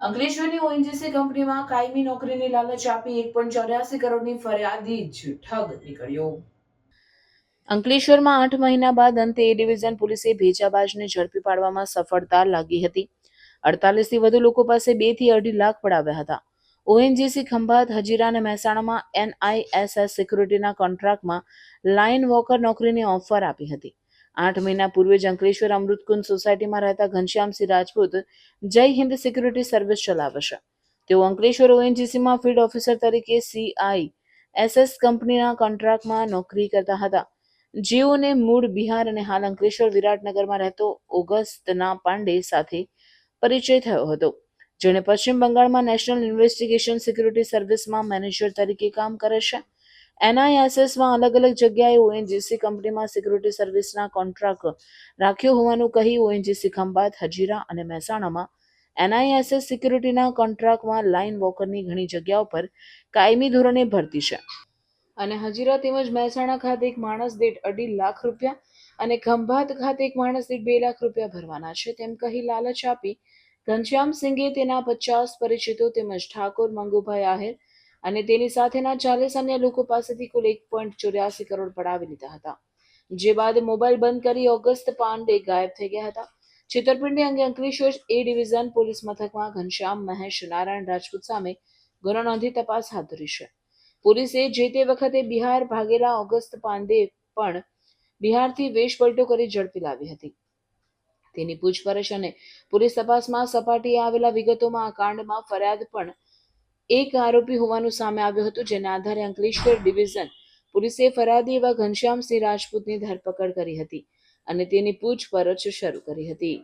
અંકલેશ્વરની ONGC કંપનીમાં કાયમી નોકરીની લાલચ આપી 1.84 કરોડની ફરિયાદી જ ઠગ નીકળ્યો. અંકલેશ્વરમાં 8 મહિના બાદ અંતે એ ડિવિઝન પોલીસે ભેજાબાજને ઝડપી પાડવામાં સફળતા લાગી હતી. 48 થી વધુ લોકો પાસે 2 થી 2.5 લાખ પડાવ્યા હતા. ઓએનજીસી ખંભાત, હજીરા અને મહેસાણામાં NISS સિક્યુરિટીના કોન્ટ્રાક્ટમાં લાઇન વોકર નોકરીની ઓફર આપી હતી. 8 મહિના પૂર્વે જ અંકલેશ્વર અમૃતકુંજ સોસાયટીમાં રહેતા ઘનશ્યામસિંહ રાજપૂત જય હિન્દ સિક્યુરિટી સર્વિસ ચલાવે છે. તેઓ અંકલેશ્વર ઓએનજીસીમાં ફિલ્ડ ઓફિસર તરીકે CISS કંપનીના કોન્ટ્રાક્ટમાં નોકરી કરતા હતા. જેઓને મૂળ બિહાર અને હાલ અંકલેશ્વર વિરાટનગરમાં રહેતો ઓગસ્તના પાંડે સાથે પરિચય થયો હતો, જેણે પશ્ચિમ બંગાળમાં નેશનલ ઇન્વેસ્ટિગેશન સિક્યુરિટી સર્વિસમાં મેનેજર તરીકે કામ કરે છે. NISSમાં અલગ અલગ જગ્યાએ ઓએનજીસી કંપનીમાં સિક્યુરિટી સર્વિસના કોન્ટ્રાક્ટ રાખ્યો હોવાનું કહી ઓએનજીસી ખંભાત, હજીરા અને મહેસાણામાં NISS સિક્યુરિટીના કોન્ટ્રાક્ટમાં લાઇન વોકરની ઘણી જગ્યાઓ પર કાયમી ધોરણે ભરતી છે અને હજીરા તેમજ મહેસાણા ખાતે એક માણસ દીઠ 2.5 લાખ રૂપિયા અને ખંભાત ખાતે એક માણસ દીઠ 2 લાખ રૂપિયા ભરવાના છે તેમ કહી લાલચ આપી ઘનશ્યામસિંહે તેના 50 પરિચિતો તેમજ ઠાકોર મંગુભાઈ આહિર અને તેની સાથેના 40 અન્ય લોકો પાસેથી કુલ 1.84 કરોડ પડાવી લીધા હતા. જે બાદ મોબાઈલ બંધ કરી ઓગસ્ત પાંડે ગાયબ થઈ ગયા હતા. છેતરપિંડી અંગે અંકલેશ્વર એ ડિવિઝન પોલીસ મથકમાં ઘનશ્યામ મહેશ નારાયણ રાજપૂત સામે ગુનો નોંધી તપાસ હાથ ધરી છે. પોલીસે જે તે વખતે બિહાર ભાગેલા ઓગસ્ત પાંડે પણ બિહારથી વેશપલટો કરી ઝડપી લાવી હતી. તેની પૂછપરછ અને પોલીસ તપાસમાં સપાટીએ આવેલા વિગતોમાં આ કાંડમાં ફરિયાદ પણ એક આરોપી હોવાનું સામે આવ્યું હતું, જેના આધારે અંકલેશ્વર ડિવિઝન પોલીસે ફરિયાદી એવા ઘનશ્યામસિંહ રાજપૂતની ધરપકડ કરી હતી અને તેની પૂછપરછ શરૂ કરી હતી.